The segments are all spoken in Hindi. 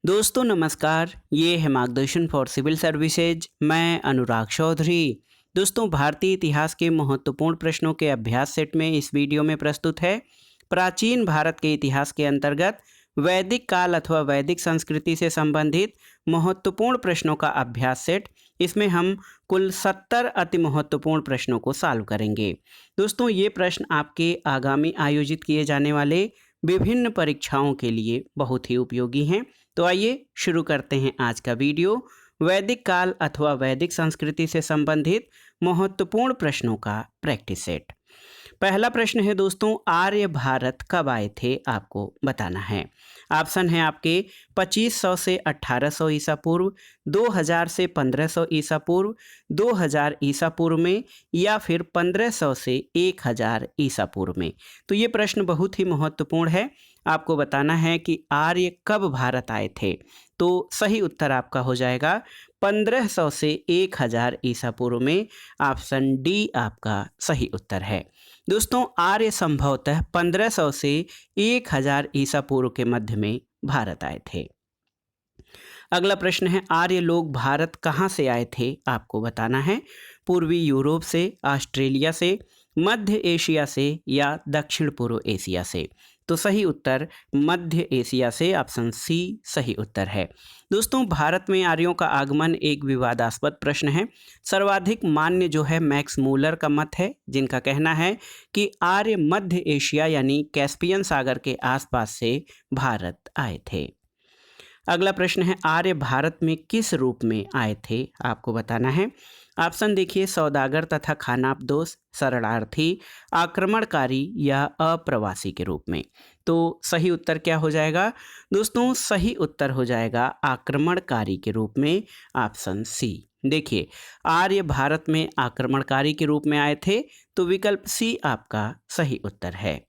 दोस्तों नमस्कार, ये है मार्गदर्शन फॉर सिविल सर्विसेज। मैं अनुराग चौधरी। दोस्तों, भारतीय इतिहास के महत्वपूर्ण प्रश्नों के अभ्यास सेट में इस वीडियो में प्रस्तुत है प्राचीन भारत के इतिहास के अंतर्गत वैदिक काल अथवा वैदिक संस्कृति से संबंधित महत्वपूर्ण प्रश्नों का अभ्यास सेट। इसमें हम कुल 70 अति महत्वपूर्ण प्रश्नों को सॉल्व करेंगे। दोस्तों, ये प्रश्न आपके आगामी आयोजित किए जाने वाले विभिन्न परीक्षाओं के लिए बहुत ही उपयोगी हैं। तो आइए शुरू करते हैं आज का वीडियो। वैदिक काल अथवा वैदिक संस्कृति से संबंधित महत्वपूर्ण प्रश्नों का प्रैक्टिस सेट। पहला प्रश्न है दोस्तों, आर्य भारत कब आए थे, आपको बताना है। ऑप्शन है आपके 2500 से 1800 ईसा पूर्व, 2000 से 1500 ईसा पूर्व, 2000 ईसा पूर्व में, या फिर 1500 से 1000 ईसा पूर्व में। तो ये प्रश्न बहुत ही महत्वपूर्ण है। आपको बताना है कि आर्य कब भारत आए थे। तो सही उत्तर आपका हो जाएगा 1500 से 1000 ईसा पूर्व में। ऑप्शन डी आपका सही उत्तर है। दोस्तों, आर्य संभवतः 1500 से 1000 ईसा पूर्व के मध्य में भारत आए थे। अगला प्रश्न है, आर्य लोग भारत कहाँ से आए थे, आपको बताना है। पूर्वी यूरोप से, ऑस्ट्रेलिया से, मध्य एशिया से, या दक्षिण पूर्व एशिया से। तो सही उत्तर मध्य एशिया से, ऑप्शन सी सही उत्तर है। दोस्तों, भारत में आर्यों का आगमन एक विवादास्पद प्रश्न है। सर्वाधिक मान्य जो है मैक्स मूलर का मत है, जिनका कहना है कि आर्य मध्य एशिया यानी कैस्पियन सागर के आसपास से भारत आए थे। अगला प्रश्न है, आर्य भारत में किस रूप में आए थे, आपको बताना है। ऑप्शन देखिए, सौदागर तथा खानाबदोश, शरणार्थी, आक्रमणकारी, या अप्रवासी के रूप में। तो सही उत्तर क्या हो जाएगा दोस्तों? सही उत्तर हो जाएगा आक्रमणकारी के रूप में, ऑप्शन सी। देखिए, आर्य भारत में आक्रमणकारी के रूप में आए थे, तो विकल्प सी आपका सही उत्तर है।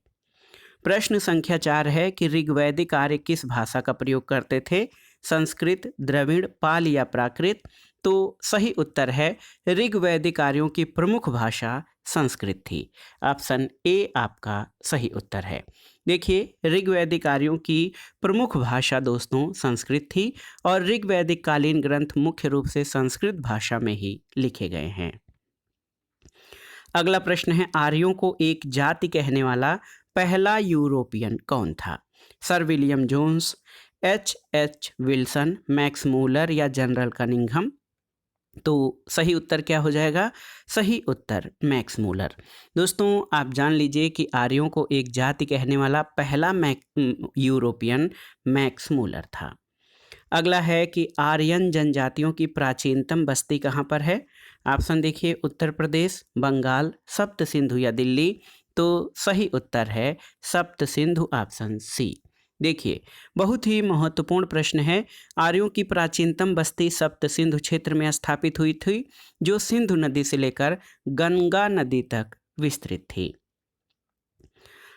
प्रश्न संख्या 4 है कि ऋग्वैदिक आर्य किस भाषा का प्रयोग करते थे, संस्कृत, द्रविड़, पाल, या प्राकृत। तो सही उत्तर है ऋग्वैदिक आर्यों की प्रमुख भाषा संस्कृत थी। ऑप्शन ए आपका सही उत्तर है। देखिए, ऋग्वैदिक आर्यों की प्रमुख भाषा दोस्तों संस्कृत थी, और ऋग्वैदिक कालीन ग्रंथ मुख्य रूप से संस्कृत भाषा में ही लिखे गए हैं। अगला प्रश्न है, आर्यों को एक जाति कहने वाला पहला यूरोपियन कौन था? Sir William Jones, H Wilson, Max Müller, या जनरल कनिंघम। तो सही उत्तर क्या हो जाएगा? सही उत्तर मैक्स मूलर। दोस्तों, आप जान लीजिए कि आर्यों को एक जाति कहने वाला पहला यूरोपियन मैक्स मूलर था। अगला है कि आर्यन जनजातियों की प्राचीनतम बस्ती कहाँ पर है? ऑप्शन देखिए, उत्तर प्रदेश, बंगाल, सप्त सिंधु, या दिल्ली। तो सही उत्तर है सप्त सिंधु, ऑप्शन सी। देखिए, बहुत ही महत्वपूर्ण प्रश्न है। आर्यों की प्राचीनतम बस्ती सप्त सिंधु क्षेत्र में स्थापित हुई थी, जो सिंधु नदी से लेकर गंगा नदी तक विस्तृत थी।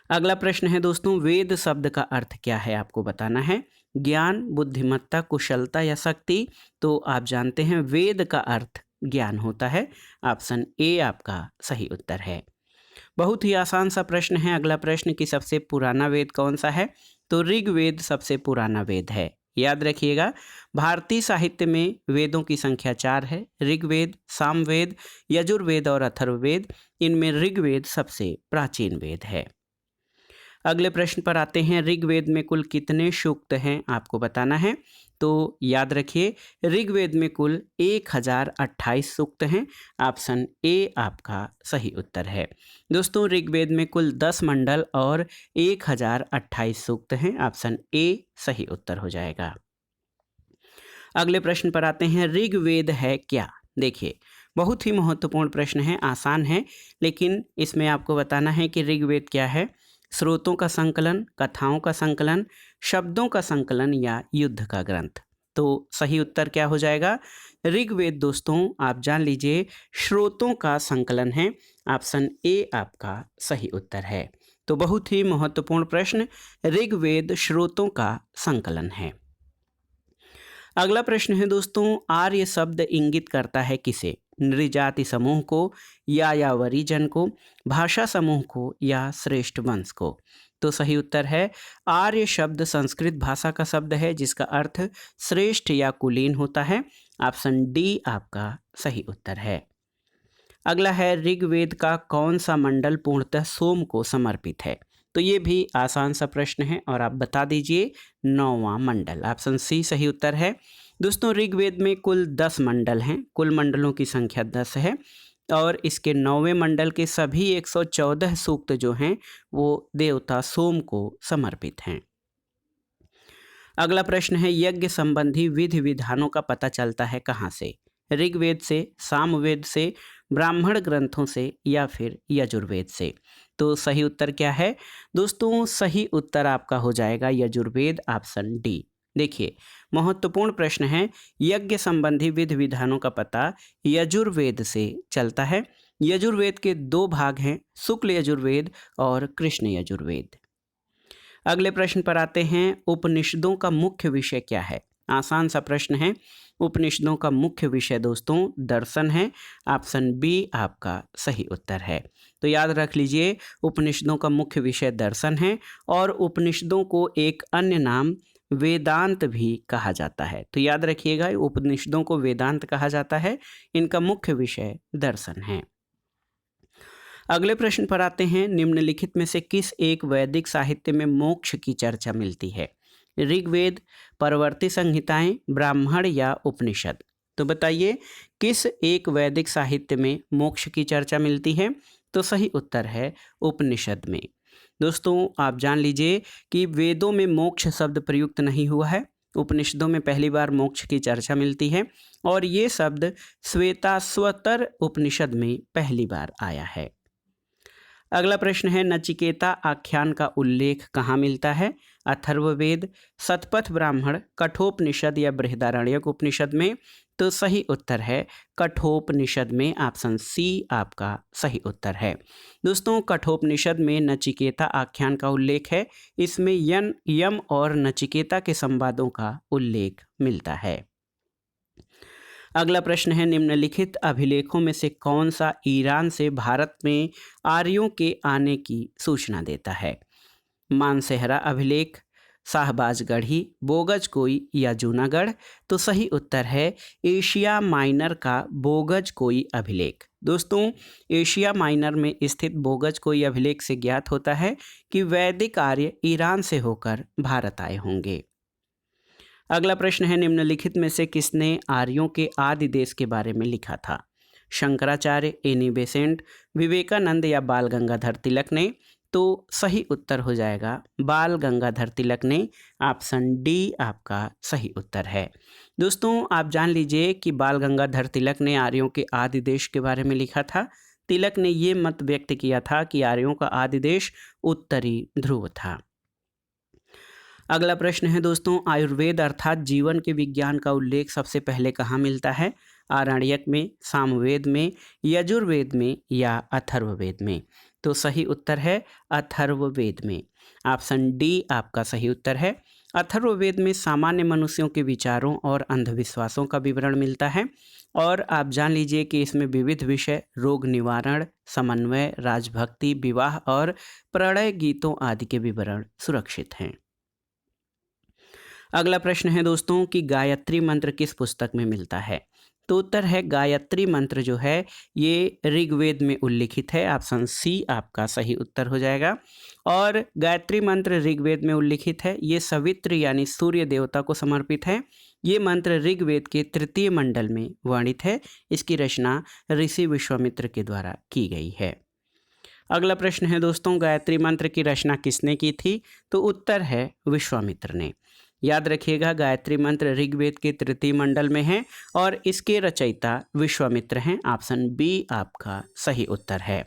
अगला प्रश्न है दोस्तों, वेद शब्द का अर्थ क्या है, आपको बताना है। ज्ञान, बुद्धिमत्ता, कुशलता, या शक्ति। तो आप जानते हैं वेद का अर्थ ज्ञान होता है। ऑप्शन ए आपका सही उत्तर है। बहुत ही आसान सा प्रश्न है अगला प्रश्न कि सबसे पुराना वेद कौन सा है? तो ऋग्वेद सबसे पुराना वेद है। याद रखिएगा, भारतीय साहित्य में वेदों की संख्या 4 है। ऋग्वेद, सामवेद, यजुर्वेद, और अथर्ववेद। इनमें ऋग्वेद सबसे प्राचीन वेद है। अगले प्रश्न पर आते हैं, ऋग्वेद में कुल कितने सूक्त हैं, आपको बताना है। तो याद रखिए, ऋग्वेद में कुल 1028 सूक्त हैं। ऑप्शन ए आपका सही उत्तर है। दोस्तों, ऋग्वेद में कुल 10 मंडल और 1028 सूक्त हैं। ऑप्शन ए सही उत्तर हो जाएगा। अगले प्रश्न पर आते हैं, ऋग्वेद है क्या? देखिए, बहुत ही महत्वपूर्ण प्रश्न है, आसान है, लेकिन इसमें आपको बताना है कि ऋग्वेद क्या है। स्रोतों का संकलन, कथाओं का संकलन, शब्दों का संकलन, या युद्ध का ग्रंथ। तो सही उत्तर क्या हो जाएगा? ऋग्वेद दोस्तों आप जान लीजिए स्रोतों का संकलन है। ऑप्शन ए आपका सही उत्तर है। तो बहुत ही महत्वपूर्ण प्रश्न, ऋग्वेद स्रोतों का संकलन है। अगला प्रश्न है दोस्तों, आर्य शब्द इंगित करता है किसे? नृजाति समूह को, या यावरी जन को, भाषा समूह को, या श्रेष्ठ वंश को। तो सही उत्तर है आर्य शब्द संस्कृत भाषा का शब्द है जिसका अर्थ श्रेष्ठ या कुलीन होता है। ऑप्शन डी आपका सही उत्तर है। अगला है ऋग्वेद का कौन सा मंडल पूर्णतः सोम को समर्पित है। तो ये भी आसान सा प्रश्न है और आप बता दीजिए 9वां मंडल। ऑप्शन सी सही उत्तर है। दोस्तों ऋग्वेद में कुल 10 मंडल हैं, कुल मंडलों की संख्या 10 है और इसके 9वें मंडल के सभी 114 सूक्त जो हैं वो देवता सोम को समर्पित हैं। अगला प्रश्न है यज्ञ संबंधी विधि विधानों का पता चलता है कहाँ से। ऋग्वेद से, सामवेद से, ब्राह्मण ग्रंथों से या फिर यजुर्वेद से। तो सही उत्तर क्या है दोस्तों? सही उत्तर आपका हो जाएगा यजुर्वेद, ऑप्शन डी। देखिए महत्वपूर्ण प्रश्न है, यज्ञ संबंधी विधि विधानों का पता यजुर्वेद से चलता है। यजुर्वेद के 2 भाग हैं, शुक्ल यजुर्वेद और कृष्ण यजुर्वेद। अगले प्रश्न पर आते हैं, उपनिषदों का मुख्य विषय क्या है। आसान सा प्रश्न है। उपनिषदों का मुख्य विषय दोस्तों दर्शन है। ऑप्शन बी आपका सही उत्तर है। तो याद रख लीजिए उपनिषदों का मुख्य विषय दर्शन है और उपनिषदों को एक अन्य नाम वेदांत भी कहा जाता है। तो याद रखिएगा उपनिषदों को वेदांत कहा जाता है, इनका मुख्य विषय दर्शन है। अगले प्रश्न पर आते हैं, निम्नलिखित में से किस एक वैदिक साहित्य में मोक्ष की चर्चा मिलती है। ऋग्वेद, परवर्ती संहिताएं, ब्राह्मण या उपनिषद। तो बताइए किस एक वैदिक साहित्य में मोक्ष की चर्चा मिलती है। तो सही उत्तर है उपनिषद में। दोस्तों आप जान लीजिए कि वेदों में मोक्ष शब्द प्रयुक्त नहीं हुआ है, उपनिषदों में पहली बार मोक्ष की चर्चा मिलती है और ये शब्द श्वेताश्वतर उपनिषद में पहली बार आया है। अगला प्रश्न है, नचिकेता आख्यान का उल्लेख कहाँ मिलता है। अथर्ववेद, शतपथ ब्राह्मण, कठोपनिषद या बृहदारण्यक उपनिषद में। तो सही उत्तर है कठोपनिषद में। ऑप्शन सी आपका सही उत्तर है। दोस्तों कठोपनिषद में नचिकेता आख्यान का उल्लेख है, इसमें यम और नचिकेता के संवादों का उल्लेख मिलता है। अगला प्रश्न है, निम्नलिखित अभिलेखों में से कौन सा ईरान से भारत में आर्यों के आने की सूचना देता है। मानसेहरा अभिलेख, शाहबाजगढ़ी, बोगजकोई या जूनागढ़। तो सही उत्तर है एशिया माइनर का बोगजकोई अभिलेख। दोस्तों एशिया माइनर में स्थित बोगजकोई अभिलेख से ज्ञात होता है कि वैदिक आर्य ईरान से होकर भारत आए होंगे। अगला प्रश्न है, निम्नलिखित में से किसने आर्यों के आदि देश के बारे में लिखा था। शंकराचार्य, एनी बेसेंट, विवेकानंद या बाल गंगाधर तिलक ने। तो सही उत्तर हो जाएगा बाल गंगाधर तिलक ने। ऑप्शन डी आपका सही उत्तर है। दोस्तों आप जान लीजिए कि बाल गंगाधर तिलक ने आर्यों के आदि देश के बारे में लिखा था। तिलक ने ये मत व्यक्त किया था कि आर्यों का आदि देश उत्तरी ध्रुव था। अगला प्रश्न है दोस्तों, आयुर्वेद अर्थात जीवन के विज्ञान का उल्लेख सबसे पहले कहाँ मिलता है। आरण्यक में, सामवेद में, यजुर्वेद में या अथर्ववेद में। तो सही उत्तर है अथर्ववेद में। ऑप्शन डी आपका सही उत्तर है। अथर्ववेद में सामान्य मनुष्यों के विचारों और अंधविश्वासों का विवरण मिलता है और आप जान लीजिए कि इसमें विविध विषय रोग निवारण, समन्वय, राजभक्ति, विवाह और प्रणय गीतों आदि के विवरण सुरक्षित हैं। अगला प्रश्न है दोस्तों कि गायत्री मंत्र किस पुस्तक में मिलता है। तो उत्तर है गायत्री मंत्र जो है ये ऋग्वेद में उल्लिखित है। ऑप्शन सी आपका सही उत्तर हो जाएगा। और गायत्री मंत्र ऋग्वेद में उल्लिखित है, ये सवित्र यानी सूर्य देवता को समर्पित है। ये मंत्र ऋग्वेद के 3 मंडल में वर्णित है। इसकी रचना ऋषि विश्वामित्र के द्वारा की गई है। अगला प्रश्न है दोस्तों, गायत्री मंत्र की रचना किसने की थी। तो उत्तर है विश्वामित्र ने। याद रखिएगा गायत्री मंत्र ऋग्वेद के 3 मंडल में है और इसके रचयिता विश्वामित्र हैं। ऑप्शन बी आपका सही उत्तर है।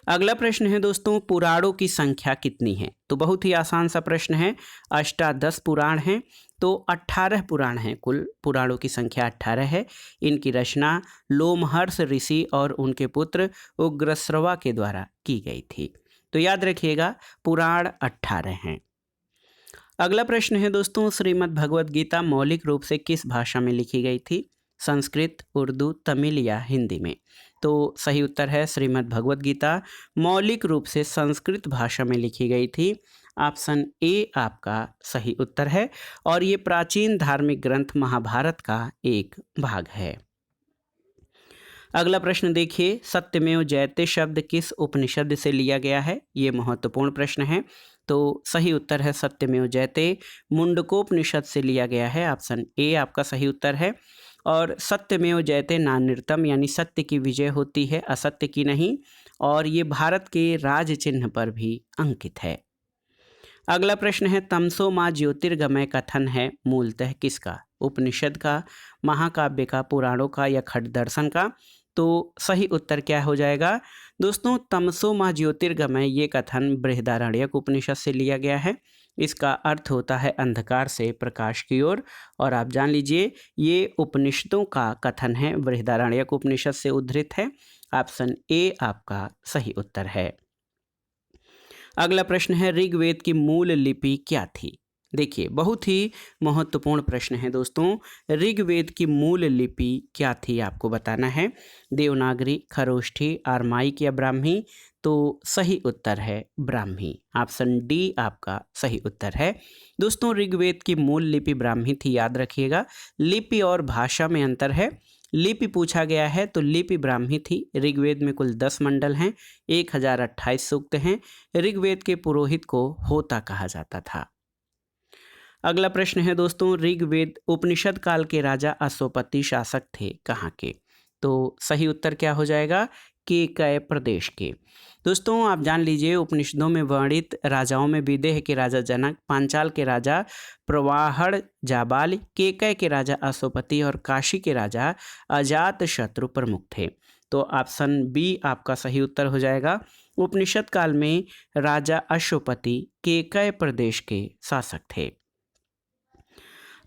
अगला प्रश्न है दोस्तों, पुराणों की संख्या कितनी है। तो बहुत ही आसान सा प्रश्न है। अष्टादश पुराण हैं, तो 18 पुराण हैं। कुल पुराणों की संख्या 18 है। इनकी रचना लोमहर्ष ऋषि और उनके पुत्र उग्रश्रवा के द्वारा की गई थी। तो याद रखिएगा पुराण 18 हैं। अगला प्रश्न है दोस्तों, श्रीमद् भगवद गीता मौलिक रूप से किस भाषा में लिखी गई थी। संस्कृत, उर्दू, तमिल या हिंदी में? तो सही उत्तर है श्रीमद् भगवत गीता मौलिक रूप से संस्कृत भाषा में लिखी गई थी। ऑप्शन ए आपका सही उत्तर है और ये प्राचीन धार्मिक ग्रंथ महाभारत का एक भाग है। अगला प्रश्न देखिए, सत्यमेव जयते शब्द किस उपनिषद से लिया गया है? ये महत्वपूर्ण प्रश्न है। तो सही उत्तर है सत्यमेव जयते मुंडकोपनिषद से लिया गया है। ऑप्शन ए आपका सही उत्तर है। और सत्यमेव जयते नान्यतम यानी सत्य की विजय होती है, असत्य की नहीं, और ये भारत के राज चिन्ह पर भी अंकित है। अगला प्रश्न है, तमसो माँ ज्योतिर्गमय कथन है मूलतः किसका? उपनिषद का, महाकाव्य का, पुराणों का या खट दर्शन का? तो सही उत्तर क्या हो जाएगा दोस्तों? तमसो माँ ज्योतिर्गमय ये कथन बृहदारण्यक उपनिषद से लिया गया है। इसका अर्थ होता है अंधकार से प्रकाश की ओर, और आप जान लीजिए ये उपनिषदों का कथन है, बृहदारण्यक उपनिषद से उद्धृत है। ऑप्शन ए आपका सही उत्तर है। अगला प्रश्न है, ऋग्वेद की मूल लिपि क्या थी? देखिए बहुत ही महत्वपूर्ण प्रश्न है दोस्तों। ऋग्वेद की मूल लिपि क्या थी आपको बताना है। देवनागरी, खरोष्ठी, आरमाइक या ब्राह्मी? तो सही उत्तर है ब्राह्मी। ऑप्शन डी आपका सही उत्तर है। दोस्तों ऋग्वेद की मूल लिपि ब्राह्मी थी, याद रखिएगा। लिपि और भाषा में अंतर है। लिपि पूछा गया है तो लिपि ब्राह्मी थी। ऋग्वेद में कुल 10 मंडल हैं, 1028 सूक्त हैं। ऋग्वेद के पुरोहित को होता कहा जाता था। अगला प्रश्न है दोस्तों, ऋग्वेद उपनिषद काल के राजा अश्वपति शासक थे कहाँ के? तो सही उत्तर क्या हो जाएगा? केकय प्रदेश के। दोस्तों आप जान लीजिए उपनिषदों में वर्णित राजाओं में विदेह के राजा जनक, पांचाल के राजा प्रवाहड़ जाबाल, केकय के राजा अश्वपति और काशी के राजा अजात शत्रु प्रमुख थे। तो ऑप्शन बी आपका सही उत्तर हो जाएगा। उपनिषद काल में राजा अश्वपति केकय प्रदेश के शासक थे।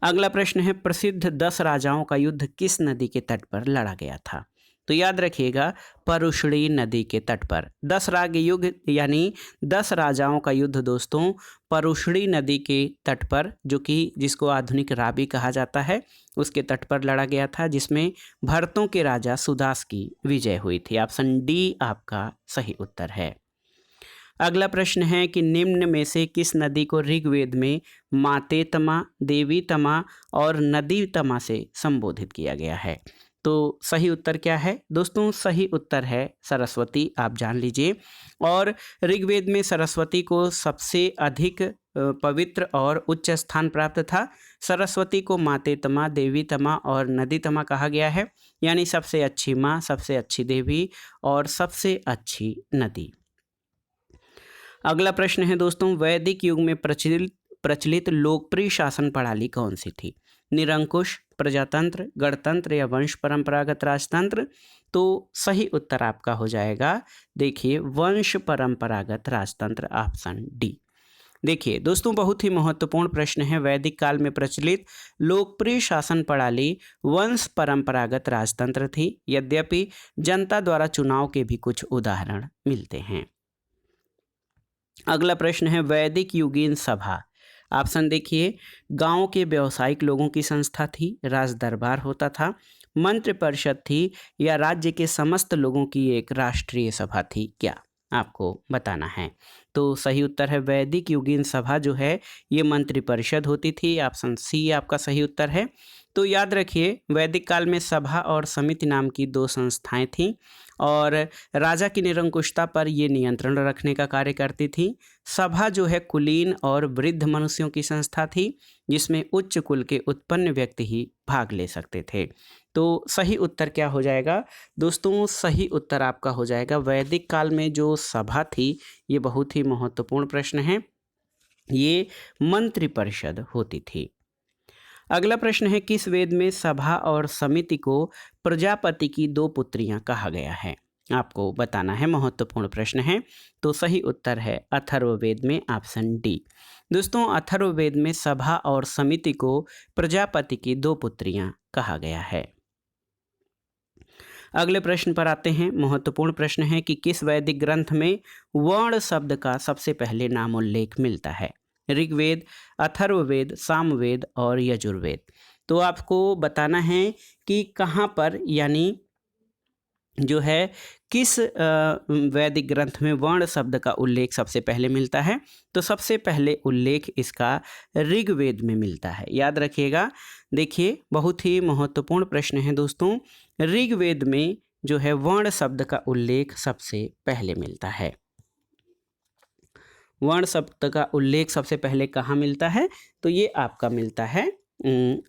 अगला प्रश्न है, प्रसिद्ध 10 राजाओं का युद्ध किस नदी के तट पर लड़ा गया था? तो याद रखिएगा परुष्णी नदी के तट पर 10 राग युग यानी 10 राजाओं का युद्ध दोस्तों परुष्णी नदी के तट पर, जो कि जिसको आधुनिक रावी कहा जाता है, उसके तट पर लड़ा गया था, जिसमें भरतों के राजा सुदास की विजय हुई थी। ऑप्शन डी आपका सही उत्तर है। अगला प्रश्न है कि निम्न में से किस नदी को ऋग्वेद में माते तमा, देवी तमा और नदी तमा से संबोधित किया गया है? तो सही उत्तर क्या है दोस्तों? सही उत्तर है सरस्वती, आप जान लीजिए। और ऋग्वेद में सरस्वती को सबसे अधिक पवित्र और उच्च स्थान प्राप्त था। सरस्वती को माते तमा, देवी तमा और नदी तमा कहा गया है, यानी सबसे अच्छी माँ, सबसे अच्छी देवी और सबसे अच्छी नदी। अगला प्रश्न है दोस्तों, वैदिक युग में प्रचलित लोकप्रिय शासन प्रणाली कौन सी थी? निरंकुश, प्रजातंत्र, गणतंत्र या वंश परंपरागत राजतंत्र? तो सही उत्तर आपका हो जाएगा देखिए वंश परंपरागत राजतंत्र, ऑप्शन डी। देखिए दोस्तों बहुत ही महत्वपूर्ण प्रश्न है। वैदिक काल में प्रचलित लोकप्रिय शासन प्रणाली वंश परंपरागत राजतंत्र थी, यद्यपि जनता द्वारा चुनाव के भी कुछ उदाहरण मिलते हैं। अगला प्रश्न है, वैदिक युगीन सभा? ऑप्शन देखिए, गांव के व्यावसायिक लोगों की संस्था थी, राज दरबार होता था, मंत्र परिषद थी या राज्य के समस्त लोगों की एक राष्ट्रीय सभा थी? क्या आपको बताना है। तो सही उत्तर है वैदिक युगीन सभा जो है ये मंत्री परिषद होती थी। ऑप्शन सी आपका सही उत्तर है। तो याद रखिए वैदिक काल में सभा और समिति नाम की 2 संस्थाएं थीं और राजा की निरंकुशता पर ये नियंत्रण रखने का कार्य करती थी। सभा जो है कुलीन और वृद्ध मनुष्यों की संस्था थी, जिसमें उच्च कुल के उत्पन्न व्यक्ति ही भाग ले सकते थे। तो सही उत्तर क्या हो जाएगा दोस्तों? सही उत्तर आपका हो जाएगा वैदिक काल में जो सभा थी, ये बहुत ही महत्वपूर्ण प्रश्न है, ये मंत्री परिषद होती थी। अगला प्रश्न है, किस वेद में सभा और समिति को प्रजापति की 2 पुत्रियां कहा गया है? आपको बताना है, महत्वपूर्ण प्रश्न है। तो सही उत्तर है अथर्ववेद में, ऑप्शन डी। दोस्तों अथर्ववेद में सभा और समिति को प्रजापति की 2 पुत्रियां कहा गया है। अगले प्रश्न पर आते हैं। महत्वपूर्ण प्रश्न है कि किस वैदिक ग्रंथ में वर्ण शब्द का सबसे पहले नामोल्लेख मिलता है? ऋग्वेद, अथर्ववेद, सामवेद और यजुर्वेद? तो आपको बताना है कि कहाँ पर, यानी जो है किस वैदिक ग्रंथ में वर्ण शब्द का उल्लेख सबसे पहले मिलता है। तो सबसे पहले उल्लेख इसका ऋग्वेद में मिलता है, याद रखिएगा। देखिए, बहुत ही महत्वपूर्ण प्रश्न है दोस्तों। ऋग्वेद में जो है वर्ण शब्द का उल्लेख सबसे पहले मिलता है। वर्ण शब्द का उल्लेख सबसे पहले कहाँ मिलता है? तो ये आपका मिलता है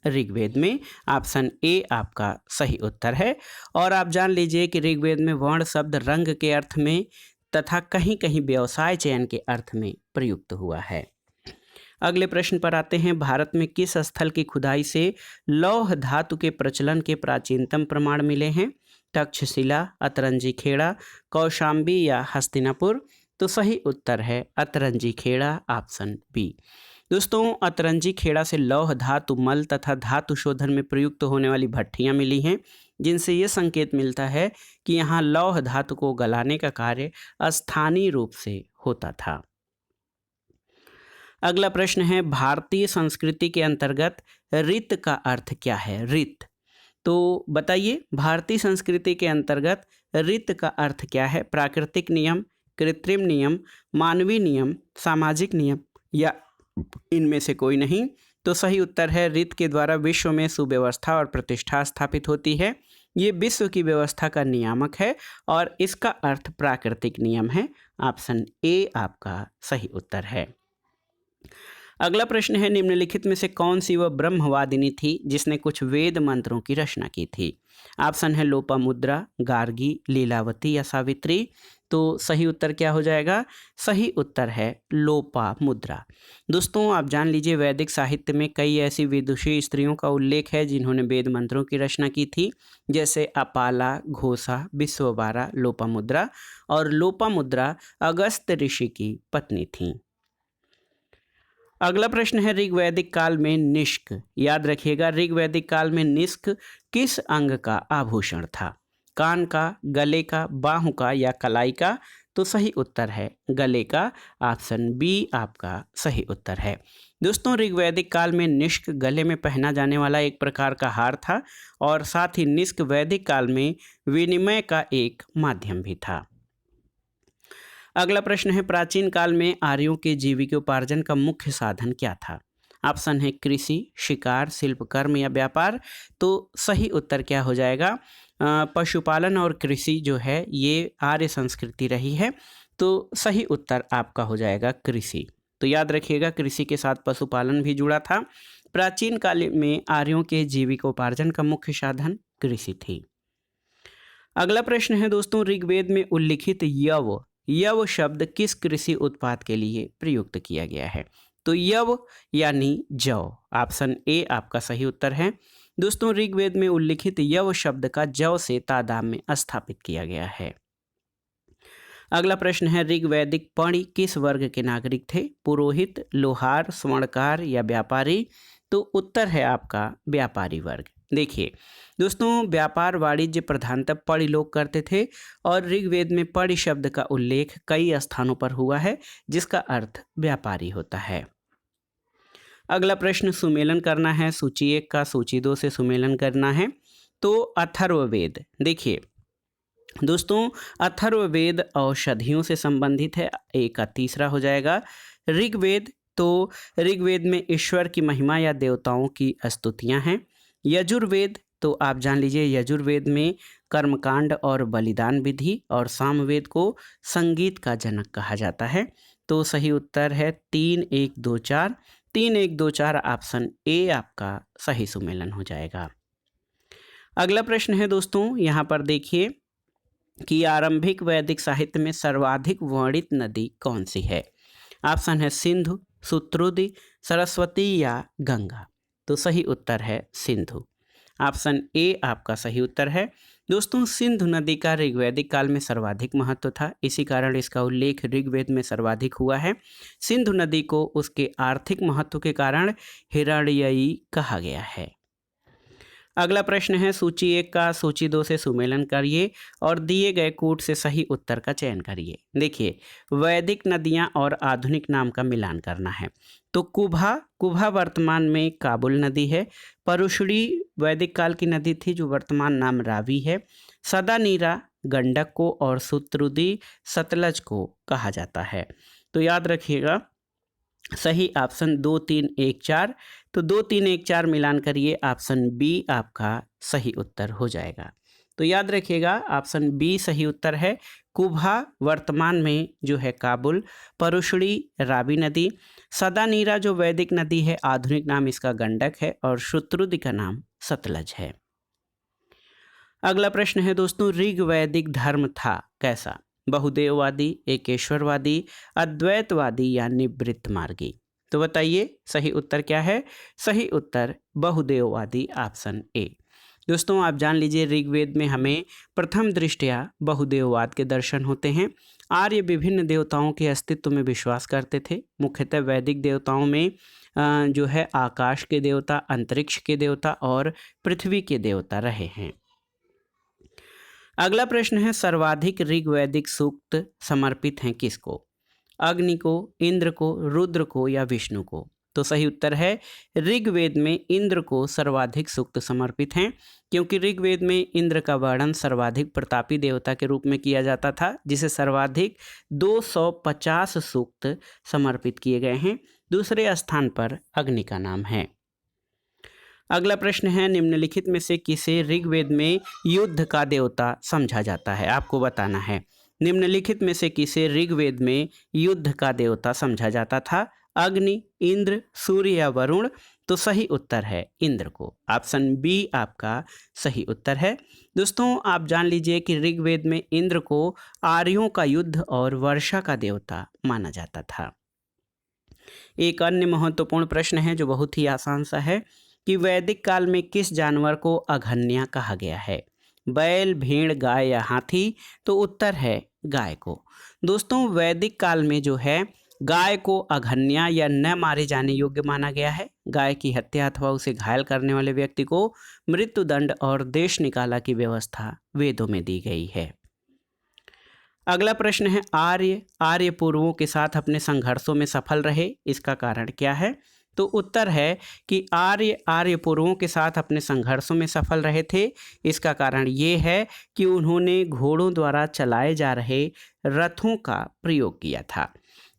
ऋग्वेद में। ऑप्शन ए आपका सही उत्तर है। और आप जान लीजिए कि ऋग्वेद में वर्ण शब्द रंग के अर्थ में तथा कहीं कहीं व्यवसाय चयन के अर्थ में प्रयुक्त हुआ है। अगले प्रश्न पर आते हैं। भारत में किस स्थल की खुदाई से लौह धातु के प्रचलन के प्राचीनतम प्रमाण मिले हैं? तक्षशिला, अतरंजी खेड़ा, कौशाम्बी या हस्तिनापुर? तो सही उत्तर है अतरंजी खेड़ा, ऑप्शन बी। दोस्तों, अतरंजी खेड़ा से लौह धातु मल तथा धातु शोधन में प्रयुक्त होने वाली भट्ठियां मिली हैं, जिनसे ये संकेत मिलता है कि यहाँ लौह धातु को गलाने का कार्य स्थानीय रूप से होता था। अगला प्रश्न है, भारतीय संस्कृति के अंतर्गत रीत का अर्थ क्या है? रीत, तो बताइए, भारतीय संस्कृति के अंतर्गत रीत का अर्थ क्या है? प्राकृतिक नियम, कृत्रिम नियम, मानवीय नियम, सामाजिक नियम या इनमें से कोई नहीं? तो सही उत्तर है रीत के द्वारा विश्व में सुव्यवस्था और प्रतिष्ठा स्थापित होती है। ये विश्व की व्यवस्था का नियामक है और इसका अर्थ प्राकृतिक नियम है। ऑप्शन ए आपका सही उत्तर है। अगला प्रश्न है, निम्नलिखित में से कौन सी वह ब्रह्मवादिनी थी जिसने कुछ वेद मंत्रों की रचना की थी? ऑप्शन है लोपामुद्रा, गार्गी, लीलावती या सावित्री? तो सही उत्तर क्या हो जाएगा? सही उत्तर है लोपामुद्रा। दोस्तों, आप जान लीजिए, वैदिक साहित्य में कई ऐसी विदुषी स्त्रियों का उल्लेख है जिन्होंने वेद मंत्रों की रचना की थी, जैसे अपाला, घोषा, विश्ववारा, लोपामुद्रा। और लोपामुद्रा अगस्त्य ऋषि की पत्नी थीं। अगला प्रश्न है, ऋग्वैदिक काल में निष्क, याद रखिएगा, ऋग्वैदिक काल में निष्क किस अंग का आभूषण था? कान का, गले का, बाहों का या कलाई का? तो सही उत्तर है गले का। ऑप्शन बी आपका सही उत्तर है। दोस्तों, ऋग्वैदिक काल में निष्क गले में पहना जाने वाला एक प्रकार का हार था और साथ ही निष्क वैदिक काल में विनिमय का एक माध्यम भी था। अगला प्रश्न है, प्राचीन काल में आर्यों के जीविकोपार्जन का मुख्य साधन क्या था? ऑप्शन है कृषि, शिकार, शिल्पकर्म या व्यापार? तो सही उत्तर क्या हो जाएगा? पशुपालन और कृषि जो है ये आर्य संस्कृति रही है। तो सही उत्तर आपका हो जाएगा कृषि। तो याद रखिएगा, कृषि के साथ पशुपालन भी जुड़ा था। प्राचीन काल में आर्यों के जीविकोपार्जन का मुख्य साधन कृषि थी। अगला प्रश्न है दोस्तों, ऋग्वेद में उल्लिखित यव शब्द किस कृषि उत्पाद के लिए प्रयुक्त किया गया है? तो यव यानी जौ। ऑप्शन ए आपका सही उत्तर है। दोस्तों, ऋग्वेद में उल्लिखित यव शब्द का जौ से तादाद में स्थापित किया गया है। अगला प्रश्न है, ऋग्वैदिक पणि किस वर्ग के नागरिक थे? पुरोहित, लोहार, स्वर्णकार या व्यापारी? तो उत्तर है आपका व्यापारी वर्ग। देखिए दोस्तों, व्यापार वाणिज्य प्रधानतः पणि लोग करते थे और ऋग्वेद में पणि शब्द का उल्लेख कई स्थानों पर हुआ है जिसका अर्थ व्यापारी होता है। अगला प्रश्न, सुमेलन करना है, सूची 1 का सूची 2 से सुमेलन करना है। तो अथर्ववेद, देखिए दोस्तों, अथर्ववेद औषधियों से संबंधित है, एक का तीसरा हो जाएगा। ऋग्वेद, तो ऋग्वेद में ईश्वर की महिमा या देवताओं की स्तुतियां हैं। यजुर्वेद, तो आप जान लीजिए यजुर्वेद में कर्मकांड और बलिदान विधि, और सामवेद को संगीत का जनक कहा जाता है। तो सही उत्तर है 3, 1, 2, 4। 3, 1, 2, 4 ऑप्शन ए आपका सही सुमेलन हो जाएगा। अगला प्रश्न है दोस्तों, यहाँ पर देखिए कि आरंभिक वैदिक साहित्य में सर्वाधिक वर्णित नदी कौन सी है? ऑप्शन है सिंधु, सुश्रुति, सरस्वती या गंगा? तो सही उत्तर है सिंधु। ऑप्शन ए आपका सही उत्तर है। दोस्तों, सिंधु नदी का ऋग्वैदिक काल में सर्वाधिक महत्व था, इसी कारण इसका उल्लेख ऋग्वेद में सर्वाधिक हुआ है। सिंधु नदी को उसके आर्थिक महत्व के कारण हिरण्ययी कहा गया है। अगला प्रश्न है, सूची 1 का सूची 2 से सुमेलन करिए और दिए गए कूट से सही उत्तर का चयन करिए। देखिए, वैदिक नदियां और आधुनिक नाम का मिलान करना है। तो कुभा, कुभा वर्तमान में काबुल नदी है। परुशड़ी वैदिक काल की नदी थी जो वर्तमान नाम रावी है। सदानीरा गंडक को और सुतरुदी सतलज को कहा जाता है। तो याद रखिएगा सही ऑप्शन 2, 3, 1, 4। तो 2, 3, 1, 4 मिलान करिए, ऑप्शन बी आपका सही उत्तर हो जाएगा। तो याद रखिएगा ऑप्शन बी सही उत्तर है। कुभा वर्तमान में जो है काबुल, परुशड़ी रावी नदी, सदानीरा जो वैदिक नदी है आधुनिक नाम इसका गंडक है, और शुतरुदी का नाम सतलज है। अगला प्रश्न है दोस्तों, ऋग वैदिक धर्म था कैसा? बहुदेववादी, एकेश्वरवादी, अद्वैतवादी या निवृत्त मार्गी? तो बताइए सही उत्तर क्या है? सही उत्तर बहुदेववादी, ऑप्शन ए। दोस्तों आप जान लीजिए ऋग्वेद में हमें प्रथम दृष्टया बहुदेववाद के दर्शन होते हैं। आर्य विभिन्न देवताओं के अस्तित्व में विश्वास करते थे। मुख्यतः वैदिक देवताओं में जो है आकाश के देवता, अंतरिक्ष के देवता और पृथ्वी के देवता रहे हैं। अगला प्रश्न है, सर्वाधिक ऋग्वैदिक सूक्त समर्पित हैं किसको? अग्नि को, इंद्र को, रुद्र को या विष्णु को? तो सही उत्तर है ऋग्वेद में इंद्र को सर्वाधिक सूक्त समर्पित हैं, क्योंकि ऋग्वेद में इंद्र का वर्णन सर्वाधिक प्रतापी देवता के रूप में किया जाता था, जिसे सर्वाधिक 250 सूक्त समर्पित किए गए हैं। दूसरे स्थान पर अग्नि का नाम है। अगला प्रश्न है, निम्नलिखित में से किसे ऋग्वेद में युद्ध का देवता समझा जाता है? आपको बताना है निम्नलिखित में से किसे ऋग्वेद में युद्ध का देवता समझा जाता था? अग्नि, इंद्र, सूर्य या वरुण? तो सही उत्तर है इंद्र को, ऑप्शन बी आपका सही उत्तर है। दोस्तों आप जान लीजिए कि ऋग्वेद में इंद्र को आर्यों का युद्ध और वर्षा का देवता माना जाता था। एक अन्य महत्वपूर्ण प्रश्न है जो बहुत ही आसान सा है कि वैदिक काल में किस जानवर को अघन्या कहा गया है? बैल, भेड़, गाय या हाथी? तो उत्तर है गाय को। दोस्तों वैदिक काल में जो है गाय को अघन्या या न मारे जाने योग्य माना गया है। गाय की हत्या अथवा उसे घायल करने वाले व्यक्ति को मृत्युदंड और देश निकाला की व्यवस्था वेदों में दी गई है। अगला प्रश्न है, आर्य पूर्वों के साथ अपने संघर्षों में सफल रहे, इसका कारण क्या है? तो उत्तर है कि आर्य पूर्वों के साथ अपने संघर्षों में सफल रहे थे। इसका कारण ये है कि उन्होंने घोड़ों द्वारा चलाए जा रहे रथों का प्रयोग किया था।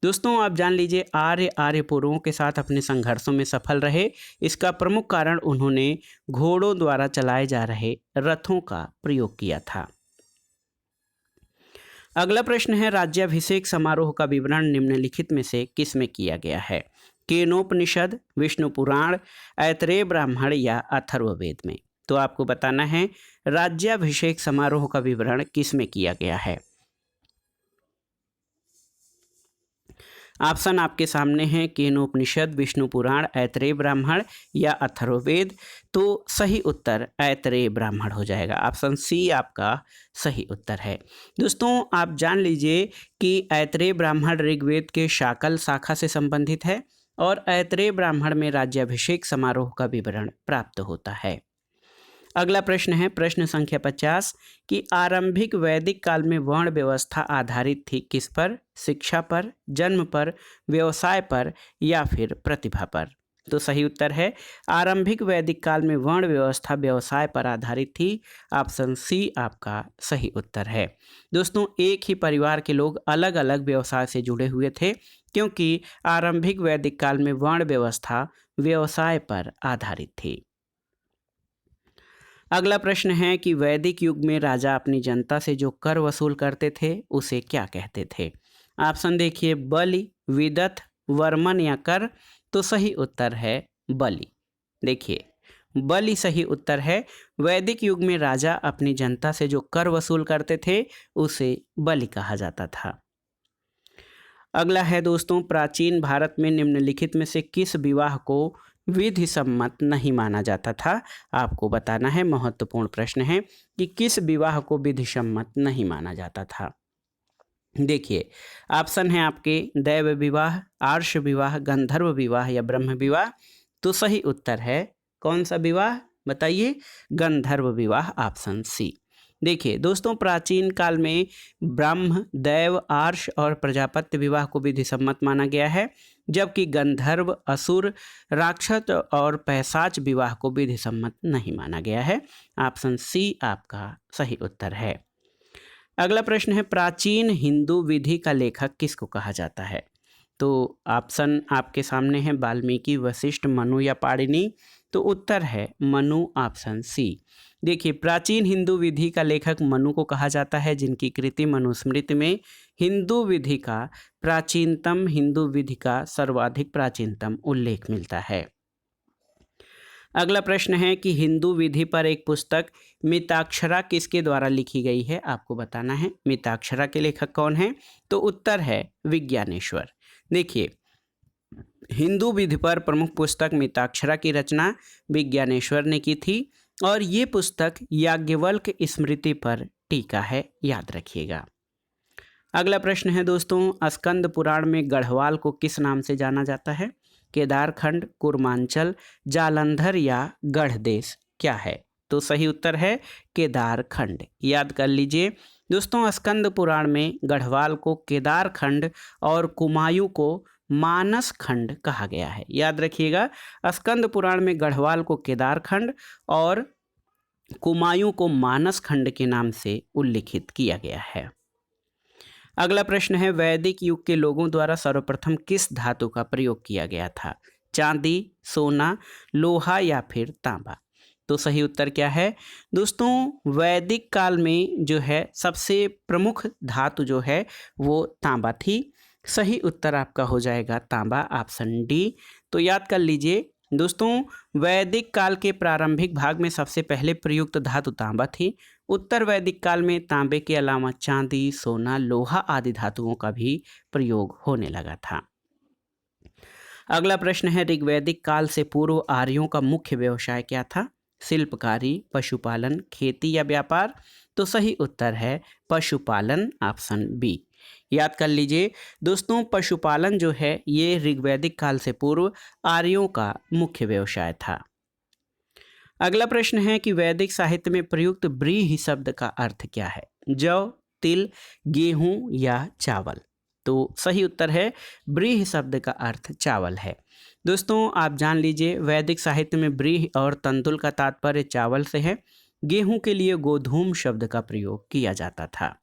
दोस्तों आप जान लीजिए आर्य पूर्वों के साथ अपने संघर्षों में सफल रहे, इसका प्रमुख कारण उन्होंने घोड़ों द्वारा चलाए जा रहे रथों का प्रयोग किया था। अगला प्रश्न है, राज्याभिषेक समारोह का विवरण निम्नलिखित में से किस में किया गया है? केनोपनिषद, विष्णु पुराण, ऐतरेय ब्राह्मण या अथर्ववेद में? तो आपको बताना है राज्याभिषेक समारोह का विवरण किस में किया गया है। ऑप्शन आपके सामने हैं केनोपनिषद, विष्णु पुराण, ऐतरेय ब्राह्मण या अथर्ववेद। तो सही उत्तर ऐतरेय ब्राह्मण हो जाएगा, ऑप्शन सी आपका सही उत्तर है। दोस्तों आप जान लीजिए कि ऐतरेय ब्राह्मण ऋग्वेद के शाकल शाखा से संबंधित है और ऐतरेय ब्राह्मण में राज्याभिषेक समारोह का विवरण प्राप्त होता है। अगला प्रश्न है प्रश्न संख्या 50 कि आरंभिक वैदिक काल में वर्ण व्यवस्था आधारित थी किस पर? शिक्षा पर, जन्म पर, व्यवसाय पर या फिर प्रतिभा पर? तो सही उत्तर है आरंभिक वैदिक काल में वर्ण व्यवस्था व्यवसाय पर आधारित थी, ऑप्शन सी आपका सही उत्तर है। दोस्तों एक ही परिवार के लोग अलग अलग व्यवसाय से जुड़े हुए थे, क्योंकि आरंभिक वैदिक काल में वर्ण व्यवस्था व्यवसाय पर आधारित थी। अगला प्रश्न है कि वैदिक युग में राजा अपनी जनता से जो कर वसूल करते थे उसे क्या कहते थे? ऑप्शन देखिए, बलि, विदथ, वर्मन या कर? तो सही उत्तर है बलि। देखिए बलि सही उत्तर है। वैदिक युग में राजा अपनी जनता से जो कर वसूल करते थे उसे बलि कहा जाता था। अगला है दोस्तों, प्राचीन भारत में निम्नलिखित में से किस विवाह को विधि सम्मत नहीं माना जाता था? आपको बताना है, महत्वपूर्ण प्रश्न है कि किस विवाह को विधि सम्मत नहीं माना जाता था। देखिए ऑप्शन है आपके दैव विवाह, आर्ष विवाह, गंधर्व विवाह या ब्रह्म विवाह। तो सही उत्तर है कौन सा विवाह बताइए? गंधर्व विवाह, ऑप्शन सी। देखिए दोस्तों प्राचीन काल में ब्रह्म, दैव, आर्ष और प्रजापत्य विवाह को विधि सम्मत माना गया है। जबकि गंधर्व, असुर, राक्षस और पैशाच विवाह को विधि सम्मत नहीं माना गया है। ऑप्शन सी आपका सही उत्तर है। अगला प्रश्न है, प्राचीन हिंदू विधि का लेखक किसको कहा जाता है? तो ऑप्शन आपके सामने है, वाल्मीकि, वशिष्ठ, मनु या पाणिनि। तो उत्तर है मनु, ऑप्शन सी। देखिए, प्राचीन हिंदू विधि का लेखक मनु को कहा जाता है, जिनकी कृति मनुस्मृति में हिंदू विधि का प्राचीनतम, हिंदू विधि का सर्वाधिक प्राचीनतम उल्लेख मिलता है। अगला प्रश्न है कि हिंदू विधि पर एक पुस्तक मिताक्षरा किसके द्वारा लिखी गई है? आपको बताना है मिताक्षरा के लेखक कौन है। तो उत्तर है विज्ञानेश्वर। देखिए, हिंदू विधि पर प्रमुख पुस्तक मिताक्षरा की रचना विज्ञानेश्वर ने की थी और ये पुस्तक याज्ञवल्क्य स्मृति पर टीका है, याद रखिएगा। अगला प्रश्न है दोस्तों, स्कंद पुराण में गढ़वाल को किस नाम से जाना जाता है? केदारखंड, कुर्मांचल, जालंधर या गढ़देश क्या है? तो सही उत्तर है केदारखंड। याद कर लीजिए दोस्तों, स्कंद पुराण में गढ़वाल को केदारखंड और कुमायूं को मानस खंड कहा गया है। याद रखिएगा, स्कंद पुराण में गढ़वाल को केदारखंड और कुमायूं को मानस खंड के नाम से उल्लिखित किया गया है। अगला प्रश्न है, वैदिक युग के लोगों द्वारा सर्वप्रथम किस धातु का प्रयोग किया गया था? चांदी, सोना, लोहा या फिर तांबा? तो सही उत्तर क्या है दोस्तों? वैदिक काल में जो है सबसे प्रमुख धातु जो है वो तांबा थी। सही उत्तर आपका हो जाएगा तांबा, ऑप्शन डी। तो याद कर लीजिए दोस्तों, वैदिक काल के प्रारंभिक भाग में सबसे पहले प्रयुक्त धातु तांबा थी। उत्तर वैदिक काल में तांबे के अलावा चांदी, सोना, लोहा आदि धातुओं का भी प्रयोग होने लगा था। अगला प्रश्न है, ऋग्वैदिक काल से पूर्व आर्यों का मुख्य व्यवसाय क्या था? शिल्पकारी, पशुपालन, खेती या व्यापार? तो सही उत्तर है पशुपालन, ऑप्शन बी। याद कर लीजिए दोस्तों, पशुपालन जो है ये ऋग्वैदिक काल से पूर्व आर्यों का मुख्य व्यवसाय था। अगला प्रश्न है कि वैदिक साहित्य में प्रयुक्त व्रीहि शब्द का अर्थ क्या है? जौ, तिल, गेहूं या चावल? तो सही उत्तर है व्रीहि शब्द का अर्थ चावल है। दोस्तों, आप जान लीजिए वैदिक साहित्य में व्रीहि और तंतुल का तात्पर्य चावल से है। गेहूं के लिए गोधूम शब्द का प्रयोग किया जाता था।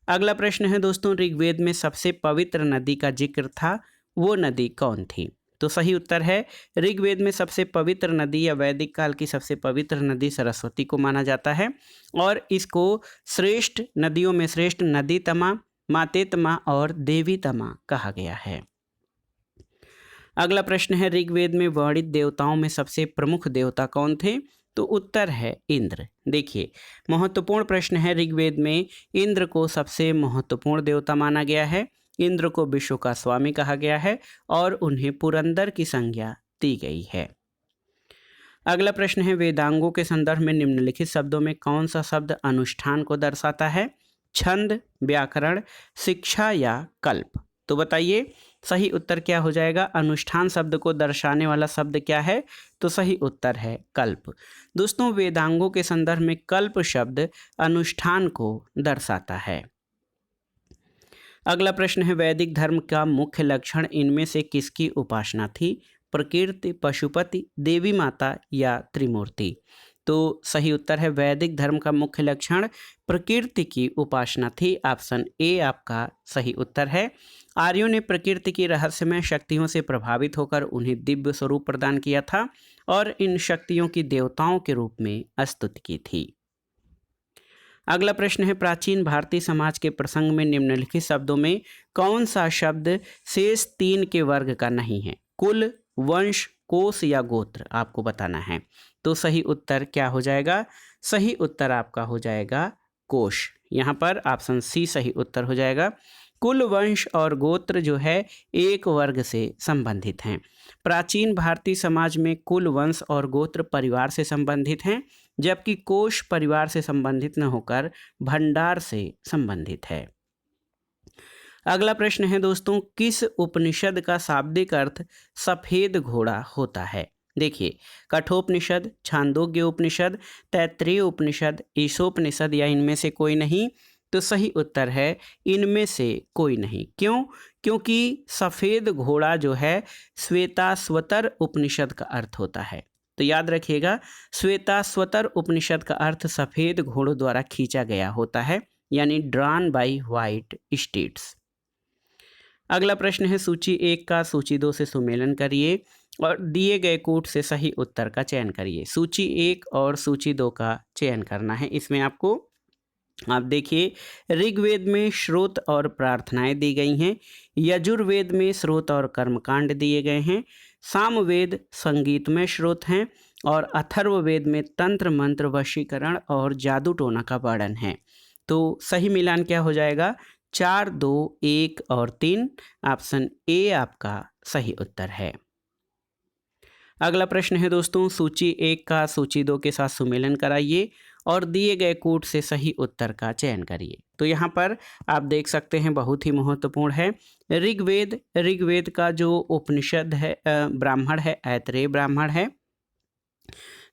अगला प्रश्न है दोस्तों, ऋग्वेद में सबसे पवित्र नदी का जिक्र था, वो नदी कौन थी? तो सही उत्तर है ऋग्वेद में सबसे पवित्र नदी या वैदिक काल की सबसे पवित्र नदी सरस्वती को माना जाता है और इसको श्रेष्ठ नदियों में श्रेष्ठ नदी तमा, मातेतमा और देवी तमा कहा गया है। अगला प्रश्न है, ऋग्वेद में वर्णित देवताओं में सबसे प्रमुख देवता कौन थे? तो उत्तर है इंद्र। देखिए, महत्वपूर्ण प्रश्न है, ऋग्वेद में इंद्र को सबसे महत्वपूर्ण देवता माना गया है। इंद्र को विश्व का स्वामी कहा गया है और उन्हें पुरंदर की संज्ञा दी गई है। अगला प्रश्न है, वेदांगों के संदर्भ में निम्नलिखित शब्दों में कौन सा शब्द अनुष्ठान को दर्शाता है? छंद, व्याकरण, शिक्षा या कल्प? तो बताइए सही उत्तर क्या हो जाएगा? अनुष्ठान शब्द को दर्शाने वाला शब्द क्या है? तो सही उत्तर है कल्प। दोस्तों, वेदांगों के संदर्भ में कल्प शब्द अनुष्ठान को दर्शाता है। अगला प्रश्न है, वैदिक धर्म का मुख्य लक्षण इनमें से किसकी उपासना थी? प्रकृति, पशुपति, देवी माता या त्रिमूर्ति? तो सही उत्तर है वैदिक धर्म का मुख्य लक्षण प्रकृति की उपासना थी। ऑप्शन ए आपका सही उत्तर है। आर्यों ने प्रकृति की रहस्यमय शक्तियों से प्रभावित होकर उन्हें दिव्य स्वरूप प्रदान किया था और इन शक्तियों की देवताओं के रूप में स्तुति की थी। अगला प्रश्न है, प्राचीन भारतीय समाज के प्रसंग में निम्नलिखित शब्दों में कौन सा शब्द शेष तीन के वर्ग का नहीं है? कुल, वंश, कोश या गोत्र? आपको बताना है। तो सही उत्तर क्या हो जाएगा? सही उत्तर आपका हो जाएगा कोश। यहाँ पर ऑप्शन सी सही उत्तर हो जाएगा। कुल, वंश और गोत्र जो है एक वर्ग से संबंधित हैं। प्राचीन भारतीय समाज में कुल, वंश और गोत्र परिवार से संबंधित हैं, जबकि कोश परिवार से संबंधित न होकर भंडार से संबंधित है। अगला प्रश्न है दोस्तों, किस उपनिषद का शाब्दिक अर्थ सफेद घोड़ा होता है? देखिए, कठोपनिषद, छांदोग्य उपनिषद, तैत्तिरीय उपनिषद, ईशोपनिषद या इनमें से कोई नहीं? तो सही उत्तर है इनमें से कोई नहीं। क्यों? क्योंकि सफ़ेद घोड़ा जो है श्वेताश्वतर उपनिषद का अर्थ होता है। तो याद रखिएगा, श्वेताश्वतर उपनिषद का अर्थ सफ़ेद घोड़ों द्वारा खींचा गया होता है, यानी ड्रॉन बाय व्हाइट स्टेट्स। अगला प्रश्न है सूची 1 का सूची 2 से सुमेलन करिए और दिए गए कोट से सही उत्तर का चयन करिए। सूची 1 और सूची 2 का चयन करना है। इसमें आपको आप देखिए, ऋग्वेद में श्रोत और प्रार्थनाएं दी गई हैं, यजुर्वेद में श्रोत और कर्मकांड दिए गए हैं, सामवेद संगीतमय श्रोत हैं और अथर्ववेद में तंत्र मंत्र वशीकरण और जादू टोना का वर्णन है। तो सही मिलान क्या हो जाएगा? 4, 2, 1 और 3। ऑप्शन ए आपका सही उत्तर है। अगला प्रश्न है दोस्तों, सूची 1 का सूची 2 के साथ सुमेलन कराइए और दिए गए कोट से सही उत्तर का चयन करिए। तो यहाँ पर आप देख सकते हैं, बहुत ही महत्वपूर्ण है। ऋग्वेद का जो उपनिषद है ब्राह्मण है ऐतरेय ब्राह्मण है।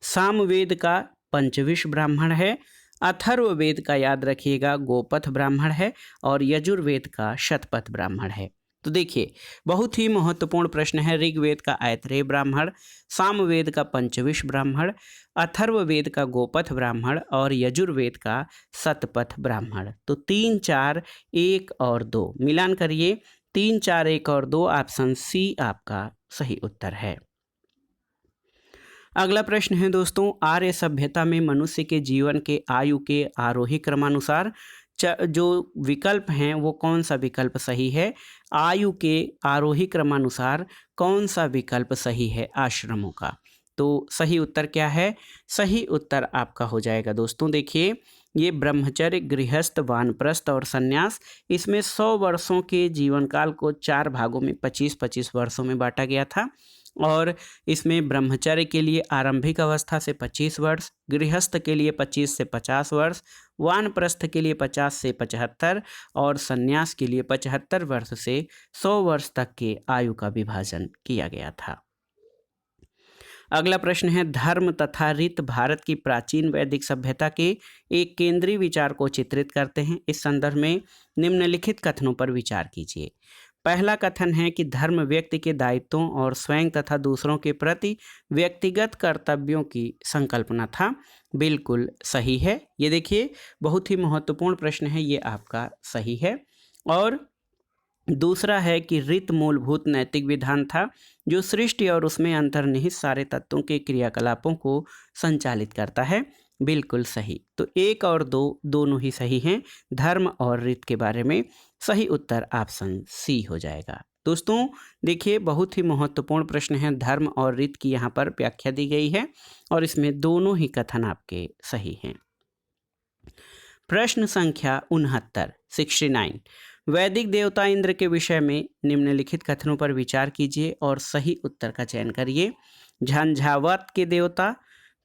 सामवेद का पंचविश ब्राह्मण है। अथर्ववेद का याद रखिएगा गोपथ ब्राह्मण है और यजुर्वेद का शतपथ ब्राह्मण है। तो देखिए, बहुत ही महत्वपूर्ण प्रश्न है। ऋग्वेद का ऐतरेय ब्राह्मण, सामवेद का पंचविश ब्राह्मण, अथर्ववेद का गोपथ ब्राह्मण और यजुर्वेद का शतपथ ब्राह्मण। तो 3, 4, 1 और 2 मिलान करिए। 3, 4, 1 और 2। ऑप्शन सी आपका सही उत्तर है। अगला प्रश्न है दोस्तों, आर्य सभ्यता में मनुष्य के जीवन के आयु के आरोही क्रमानुसार जो विकल्प हैं वो कौन सा विकल्प सही है? आयु के आरोही क्रमानुसार कौन सा विकल्प सही है आश्रमों का? तो सही उत्तर क्या है? सही उत्तर आपका हो जाएगा दोस्तों, देखिए, ये ब्रह्मचर्य, गृहस्थ, वानप्रस्थ और संन्यास, इसमें 100 वर्षों के जीवन काल को 4 भागों में 25-25 वर्षों में बांटा गया था। और इसमें ब्रह्मचर्य के लिए आरंभिक अवस्था से 25 वर्ष, गृहस्थ के लिए 25 से 50 वर्ष, वानप्रस्थ के लिए 50 से 75 और संन्यास के लिए 75 वर्ष से 100 वर्ष तक के आयु का विभाजन किया गया था। अगला प्रश्न है, धर्म तथा रीत भारत की प्राचीन वैदिक सभ्यता के एक केंद्रीय विचार को चित्रित करते हैं। इस संदर्भ में निम्नलिखित कथनों पर विचार कीजिए। पहला कथन है कि धर्म व्यक्ति के दायित्वों और स्वयं तथा दूसरों के प्रति व्यक्तिगत कर्तव्यों की संकल्पना था। बिल्कुल सही है। ये देखिए, बहुत ही महत्वपूर्ण प्रश्न है, ये आपका सही है। और दूसरा है कि रीत मूलभूत नैतिक विधान था जो सृष्टि और उसमें अंतर्निहित सारे तत्वों के क्रियाकलापों को संचालित करता है। बिल्कुल सही। तो 1 और 2 दोनों ही सही हैं धर्म और रीत के बारे में। सही उत्तर ऑप्शन सी हो जाएगा। दोस्तों देखिए, बहुत ही महत्वपूर्ण प्रश्न है। धर्म और रीत की यहाँ पर व्याख्या दी गई है और इसमें दोनों ही कथन आपके सही हैं। प्रश्न संख्या 69 वैदिक देवता इंद्र के विषय में निम्नलिखित कथनों पर विचार कीजिए और सही उत्तर का चयन करिए। झंझावात के देवता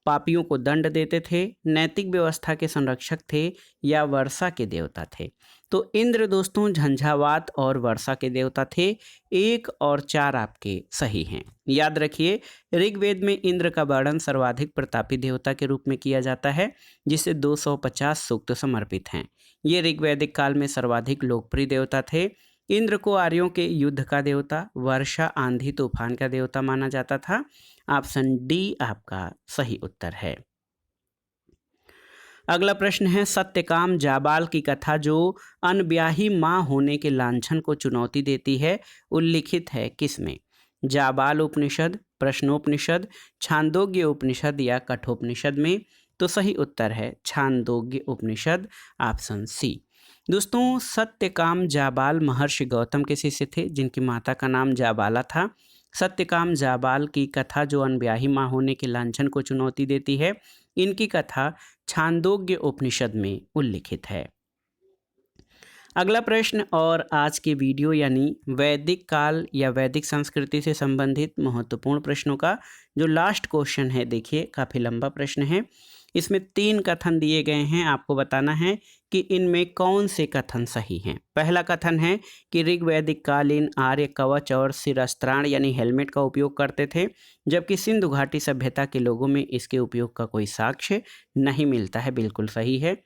पापियों को दंड देते थे, नैतिक व्यवस्था के संरक्षक थे या वर्षा के देवता थे? तो इंद्र दोस्तों झंझावात और वर्षा के देवता थे। 1 और 4 आपके सही हैं। याद रखिए, ऋग्वेद में इंद्र का वर्णन सर्वाधिक प्रतापी देवता के रूप में किया जाता है, जिसे 250 सूक्त समर्पित हैं। ये ऋग्वैदिक काल में सर्वाधिक लोकप्रिय देवता थे। इंद्र को आर्यों के युद्ध का देवता, वर्षा, आंधी, तूफान का देवता माना जाता था। ऑप्शन डी आपका सही उत्तर है। अगला प्रश्न है, सत्यकाम जाबाल की कथा जो अनब्याही माँ होने के लांछन को चुनौती देती है, उल्लिखित है किसमें? जाबाल उपनिषद, प्रश्नोपनिषद, छांदोग्य उपनिषद या कठोपनिषद में? तो सही उत्तर है छांदोग्य उपनिषद, ऑप्शन सी। दोस्तों सत्यकाम जाबाल महर्षि गौतम के शिष्य थे, जिनकी माता का नाम जाबाला था। सत्यकाम जाबाल की कथा जो अनब्याही माँ होने के लांछन को चुनौती देती है, इनकी कथा छांदोग्य उपनिषद में उल्लिखित है। अगला प्रश्न और आज के वीडियो यानी वैदिक काल या वैदिक संस्कृति से संबंधित महत्वपूर्ण प्रश्नों का जो लास्ट क्वेश्चन है, देखिए काफ़ी लंबा प्रश्न है। इसमें 3 कथन दिए गए हैं, आपको बताना है कि इनमें कौन से कथन सही हैं। पहला कथन है कि ऋग्वैदिक कालीन आर्य कवच और शिरस्त्राण यानी हेलमेट का उपयोग करते थे, जबकि सिंधु घाटी सभ्यता के लोगों में इसके उपयोग का कोई साक्ष्य नहीं मिलता है। बिल्कुल सही है।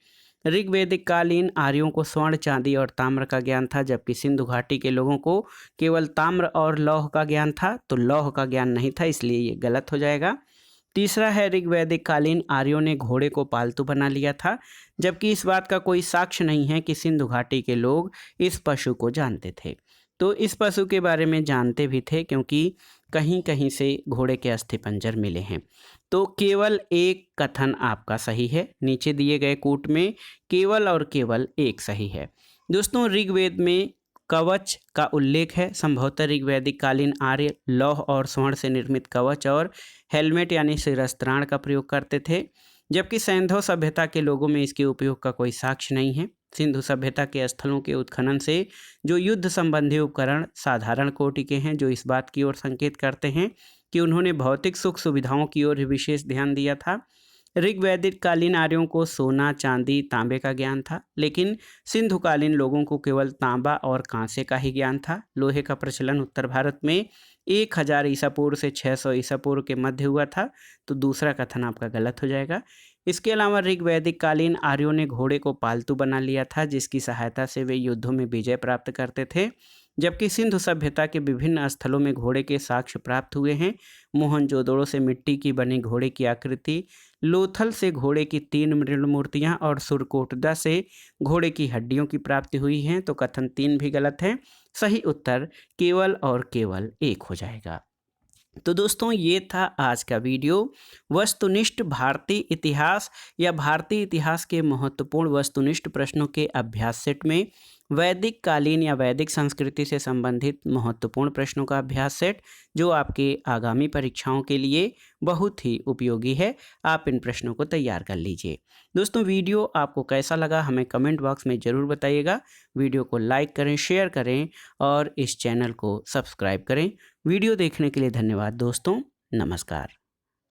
ऋग्वैदिक कालीन आर्यों को स्वर्ण, चांदी और ताम्र का ज्ञान था, जबकि सिंधु घाटी के लोगों को केवल ताम्र और लौह का ज्ञान था। तो लौह का ज्ञान नहीं था, इसलिए ये गलत हो जाएगा। तीसरा है, ऋग्वैदिक कालीन आर्यों ने घोड़े को पालतू बना लिया था, जबकि इस बात का कोई साक्ष्य नहीं है कि सिंधु घाटी के लोग इस पशु को जानते थे। तो इस पशु के बारे में जानते भी थे, क्योंकि कहीं कहीं से घोड़े के अस्थिपंजर मिले हैं। तो केवल एक कथन आपका सही है, नीचे दिए गए कूट में केवल और केवल एक सही है। दोस्तों, ऋग्वेद में कवच का उल्लेख है। संभवतः ऋग्वैदिक कालीन आर्य लौह और स्वर्ण से निर्मित कवच और हेलमेट यानी शिरस्त्राण का प्रयोग करते थे, जबकि सैंधव सभ्यता के लोगों में इसके उपयोग का कोई साक्ष्य नहीं है। सिंधु सभ्यता के स्थलों के उत्खनन से जो युद्ध संबंधी उपकरण साधारण कोटि के हैं, जो इस बात की ओर संकेत करते हैं कि उन्होंने भौतिक सुख सुविधाओं की ओर विशेष ध्यान दिया था। ऋग्वैदिक कालीन आर्यों को सोना, चांदी, तांबे का ज्ञान था, लेकिन सिंधुकालीन लोगों को केवल तांबा और कांसे का ही ज्ञान था। लोहे का प्रचलन उत्तर भारत में 1000 ईसा पूर्व से 600 ईसा पूर्व के मध्य हुआ था। तो दूसरा कथन आपका गलत हो जाएगा। इसके अलावा ऋग्वैदिक कालीन आर्यों ने घोड़े को पालतू बना लिया था, जिसकी सहायता से वे युद्धों में विजय प्राप्त करते थे, जबकि सिंधु सभ्यता के विभिन्न स्थलों में घोड़े के साक्ष्य प्राप्त हुए हैं। मोहनजोदड़ो से मिट्टी की बनी घोड़े की आकृति, लोथल से घोड़े की 3 मृण मूर्तियां और सुरकोटदा से घोड़े की हड्डियों की प्राप्ति हुई हैं। तो कथन 3 भी गलत है, सही उत्तर केवल और केवल 1 हो जाएगा। तो दोस्तों, ये था आज का वीडियो। वस्तुनिष्ठ भारतीय इतिहास या भारतीय इतिहास के महत्वपूर्ण वस्तुनिष्ठ प्रश्नों के अभ्यास सेट में वैदिक कालीन या वैदिक संस्कृति से संबंधित महत्वपूर्ण प्रश्नों का अभ्यास सेट, जो आपके आगामी परीक्षाओं के लिए बहुत ही उपयोगी है। आप इन प्रश्नों को तैयार कर लीजिए। दोस्तों, वीडियो आपको कैसा लगा हमें कमेंट बॉक्स में ज़रूर बताइएगा। वीडियो को लाइक करें, शेयर करें और इस चैनल को सब्सक्राइब करें। वीडियो देखने के लिए धन्यवाद दोस्तों। नमस्कार।